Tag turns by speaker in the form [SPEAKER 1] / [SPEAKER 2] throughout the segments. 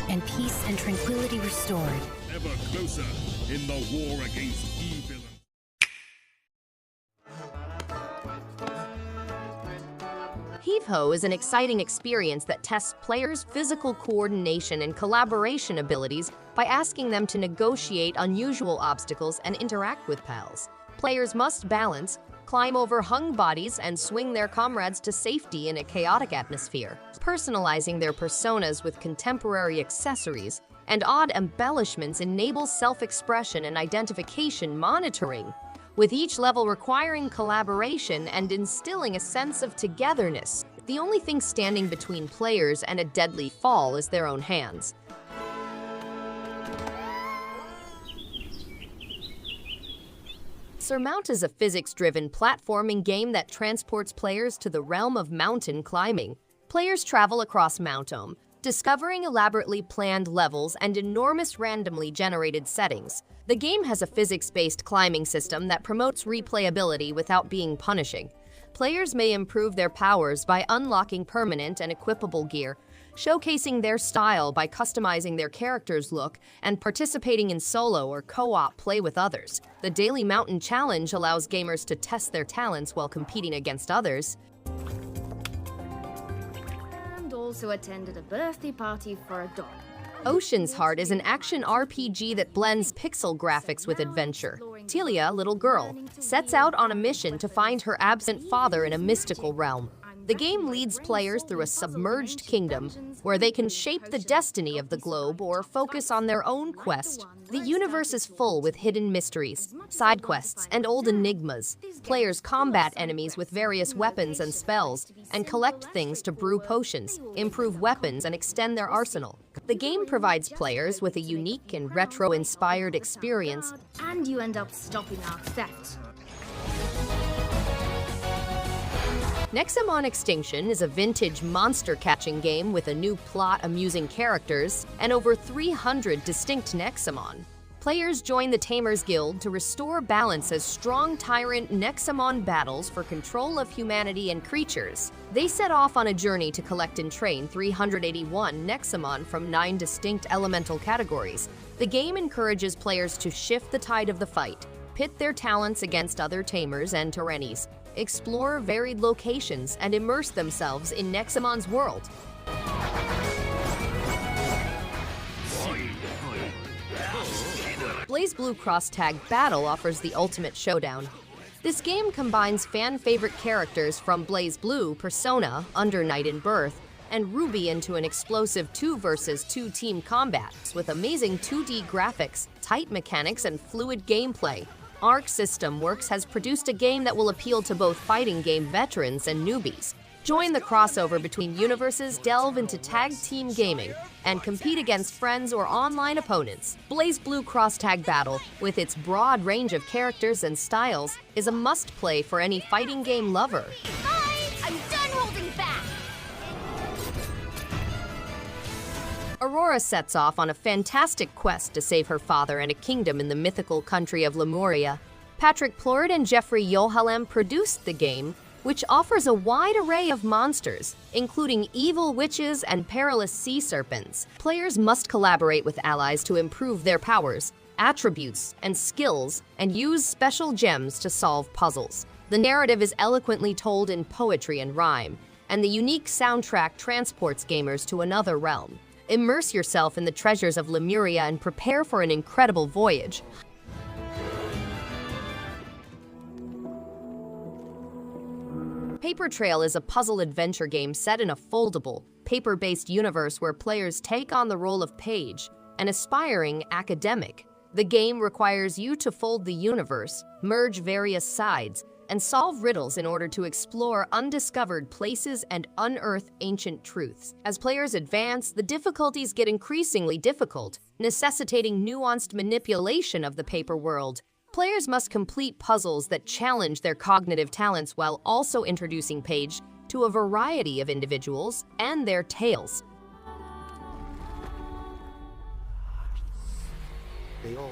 [SPEAKER 1] and peace and tranquility restored.
[SPEAKER 2] Ever closer in the war against evil.
[SPEAKER 3] Heave Ho is an exciting experience that tests players' physical coordination and collaboration abilities by asking them to negotiate unusual obstacles and interact with pals. Players must balance, climb over hung bodies, and swing their comrades to safety in a chaotic atmosphere. Personalizing their personas with contemporary accessories and odd embellishments enables self-expression and identification monitoring, with each level requiring collaboration and instilling a sense of togetherness. The only thing standing between players and a deadly fall is their own hands. Surmount is a physics-driven platforming game that transports players to the realm of mountain climbing. Players travel across Mount Ohm, discovering elaborately planned levels and enormous randomly generated settings. The game has a physics-based climbing system that promotes replayability without being punishing. Players may improve their powers by unlocking permanent and equipable gear, showcasing their style by customizing their character's look, and participating in solo or co-op play with others. The Daily Mountain Challenge allows gamers to test their talents while competing against others.
[SPEAKER 4] And also attended a birthday party for a dog.
[SPEAKER 3] Ocean's Heart is an action RPG that blends pixel graphics with adventure. Telia, little girl, sets out on a mission to find her absent father in a mystical realm. The game leads players through a submerged kingdom where they can shape the destiny of the globe or focus on their own quest. The universe is full with hidden mysteries, side quests, and old enigmas. Players combat enemies with various weapons and spells, and collect things to brew potions, improve weapons, and extend their arsenal. The game provides players with a unique and retro-inspired experience.
[SPEAKER 4] And you end up stopping our theft.
[SPEAKER 3] Nexomon Extinction is a vintage monster-catching game with a new plot, amusing characters, and over 300 distinct Nexomon. Players join the Tamers Guild to restore balance as strong tyrant Nexomon battles for control of humanity and creatures. They set off on a journey to collect and train 381 Nexomon from 9 distinct elemental categories. The game encourages players to shift the tide of the fight, pit their talents against other Tamers and Tyrannies, explore varied locations, and immerse themselves in Nexomon's world. BLAZBLUE Cross-Tag Battle offers the ultimate showdown. This game combines fan-favorite characters from BLAZBLUE, Persona, Under Night in Birth, and Ruby into an explosive 2 versus 2 team combat with amazing 2D graphics, tight mechanics, and fluid gameplay. Arc System Works has produced a game that will appeal to both fighting game veterans and newbies. Join the crossover between universes, delve into tag team gaming, and compete against friends or online opponents. BLAZBLUE Cross-Tag Battle, with its broad range of characters and styles, is a must-play for any fighting game lover.
[SPEAKER 4] I'm done holding back!
[SPEAKER 3] Aurora sets off on a fantastic quest to save her father and a kingdom in the mythical country of Lemuria. Patrick Plord and Jeffrey Yohalem produced the game, which offers a wide array of monsters, including evil witches and perilous sea serpents. Players must collaborate with allies to improve their powers, attributes, and skills, and use special gems to solve puzzles. The narrative is eloquently told in poetry and rhyme, and the unique soundtrack transports gamers to another realm. Immerse yourself in the treasures of Lemuria and prepare for an incredible voyage. Paper Trail is a puzzle adventure game set in a foldable, paper-based universe where players take on the role of page, an aspiring academic. The game requires you to fold the universe, merge various sides, and solve riddles in order to explore undiscovered places and unearth ancient truths. As players advance, the difficulties get increasingly difficult, necessitating nuanced manipulation of the paper world. Players must complete puzzles that challenge their cognitive talents while also introducing page to a variety of individuals and their tales.
[SPEAKER 5] They all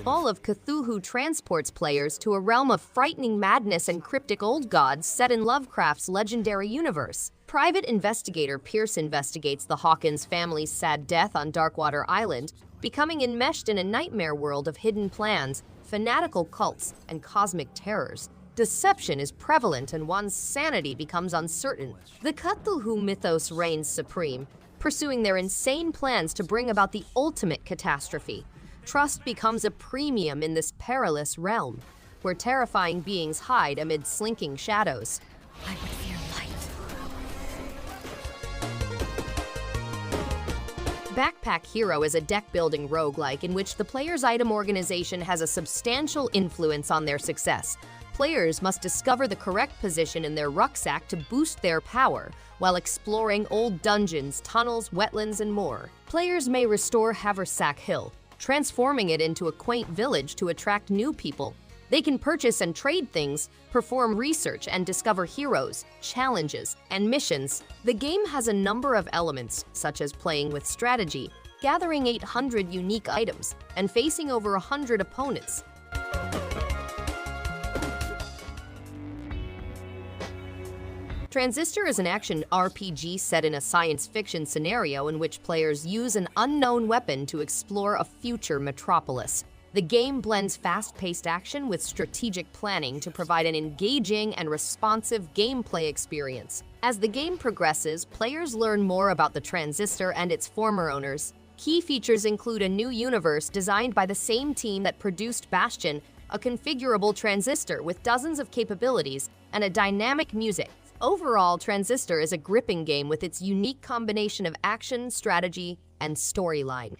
[SPEAKER 3] Call of Cthulhu transports players to a realm of frightening madness and cryptic old gods set in Lovecraft's legendary universe. Private investigator Pierce investigates the Hawkins family's sad death on Darkwater Island, becoming enmeshed in a nightmare world of hidden plans, fanatical cults, and cosmic terrors. Deception is prevalent and one's sanity becomes uncertain. The Cthulhu mythos reigns supreme, pursuing their insane plans to bring about the ultimate catastrophe. Trust becomes a premium in this perilous realm, where terrifying beings hide amid slinking shadows.
[SPEAKER 1] I would fear light.
[SPEAKER 3] Backpack Hero is a deck-building roguelike in which the player's item organization has a substantial influence on their success. Players must discover the correct position in their rucksack to boost their power, while exploring old dungeons, tunnels, wetlands, and more. Players may restore Haversack Hill, transforming it into a quaint village to attract new people. They can purchase and trade things, perform research, and discover heroes, challenges, and missions. The game has a number of elements, such as playing with strategy, gathering 800 unique items, and facing over 100 opponents. Transistor is an action RPG set in a science fiction scenario in which players use an unknown weapon to explore a future metropolis. The game blends fast-paced action with strategic planning to provide an engaging and responsive gameplay experience. As the game progresses, players learn more about the Transistor and its former owners. Key features include a new universe designed by the same team that produced Bastion, a configurable transistor with dozens of capabilities, and a dynamic music. Overall, Transistor is a gripping game with its unique combination of action, strategy, and storyline.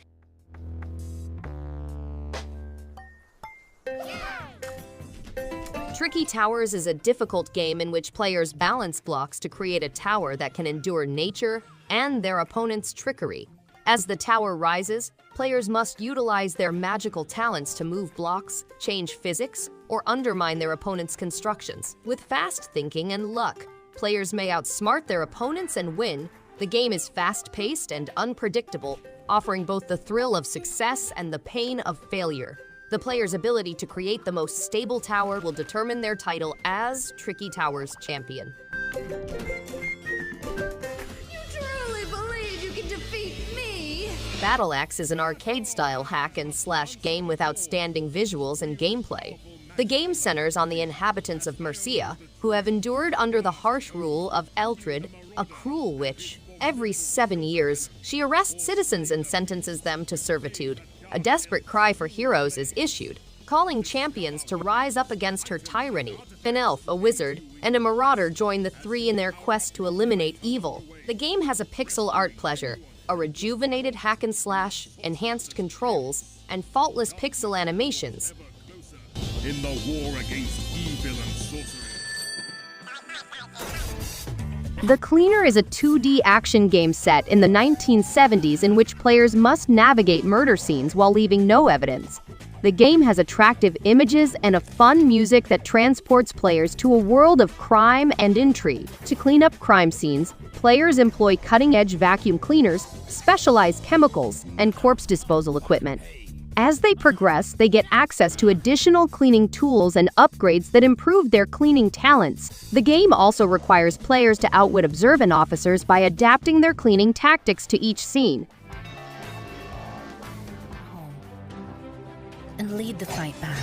[SPEAKER 3] Tricky Towers is a difficult game in which players balance blocks to create a tower that can endure nature and their opponent's trickery. As the tower rises, players must utilize their magical talents to move blocks, change physics, or undermine their opponent's constructions. With fast thinking and luck, players may outsmart their opponents and win. The game is fast-paced and unpredictable, offering both the thrill of success and the pain of failure. The player's ability to create the most stable tower will determine their title as Tricky Towers champion.
[SPEAKER 4] You truly believe you can defeat me?
[SPEAKER 3] Battle Axe is an arcade-style hack-and-slash game with outstanding visuals and gameplay. The game centers on the inhabitants of Mercia, who have endured under the harsh rule of Eltrid, a cruel witch. Every 7 years, she arrests citizens and sentences them to servitude. A desperate cry for heroes is issued, calling champions to rise up against her tyranny. An elf, a wizard, and a marauder join the three in their quest to eliminate evil. The game has a pixel art pleasure, a rejuvenated hack-and-slash, enhanced controls, and faultless pixel animations.
[SPEAKER 2] In the war against evil and sorcery.
[SPEAKER 3] The Cleaner is a 2D action game set in the 1970s in which players must navigate murder scenes while leaving no evidence. The game has attractive images and a fun music that transports players to a world of crime and intrigue. To clean up crime scenes, players employ cutting-edge vacuum cleaners, specialized chemicals, and corpse disposal equipment. As they progress, they get access to additional cleaning tools and upgrades that improve their cleaning talents. The game also requires players to outwit observant officers by adapting their cleaning tactics to each scene.
[SPEAKER 1] And lead the fight back.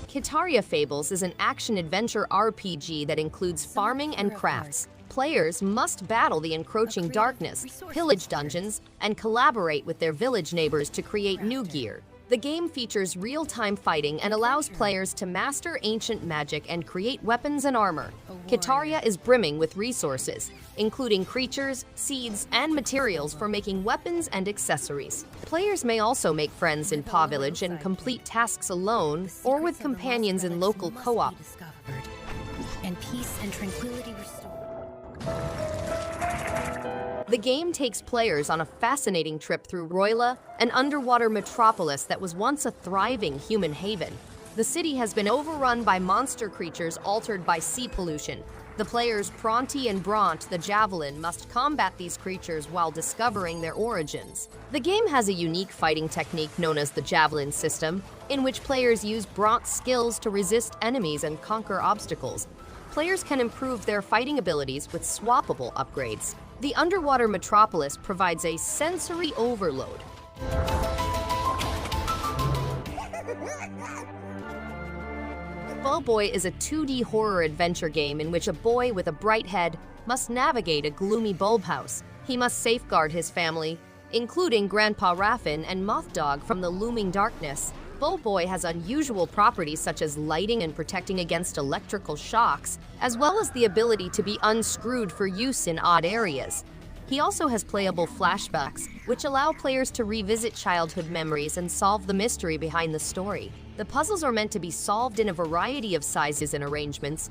[SPEAKER 3] Kitaria Fables is an action-adventure RPG that includes farming and crafts. Players must battle the encroaching darkness, pillage dungeons, and collaborate with their village neighbors to create new gear. The game features real-time fighting and allows players to master ancient magic and create weapons and armor. Kitaria is brimming with resources, including creatures, seeds, and materials for making weapons and accessories. Players may also make friends in Paw Village and complete tasks alone or with companions in local co-op.
[SPEAKER 1] And peace and tranquility restored.
[SPEAKER 3] The game takes players on a fascinating trip through Roila, an underwater metropolis that was once a thriving human haven. The city has been overrun by monster creatures altered by sea pollution, The players Pronty and Bront, the Javelin, must combat these creatures while discovering their origins. The game has a unique fighting technique known as the Javelin system, in which players use Bront's skills to resist enemies and conquer obstacles. Players can improve their fighting abilities with swappable upgrades. The underwater metropolis provides a sensory overload. Boy is a 2D horror adventure game in which a boy with a bright head must navigate a gloomy bulb house. He must safeguard his family, including Grandpa Raffin and Moth Dog, from the looming darkness. Boy has unusual properties such as lighting and protecting against electrical shocks, as well as the ability to be unscrewed for use in odd areas. He also has playable flashbacks, which allow players to revisit childhood memories and solve the mystery behind the story. The puzzles are meant to be solved in a variety of sizes and arrangements.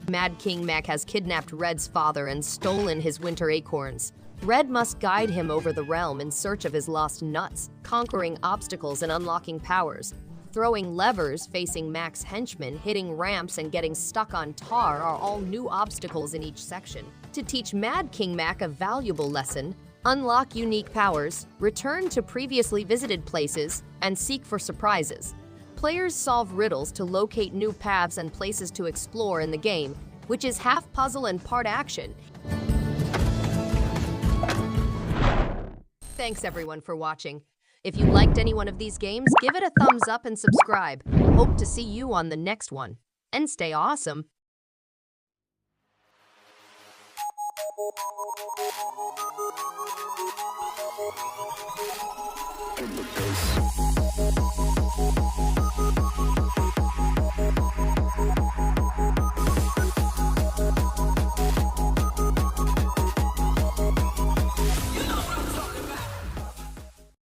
[SPEAKER 3] Mad King Mac has kidnapped Red's father and stolen his winter acorns. Red must guide him over the realm in search of his lost nuts, conquering obstacles and unlocking powers. Throwing levers, facing Mac's henchmen, hitting ramps, and getting stuck on tar are all new obstacles in each section. To teach Mad King Mac a valuable lesson, unlock unique powers, return to previously visited places, and seek for surprises. Players solve riddles to locate new paths and places to explore in the game, which is half puzzle and part action. Thanks everyone for watching. If you liked any one of these games, give it a thumbs up and subscribe. Hope to see you on the next one. And stay awesome!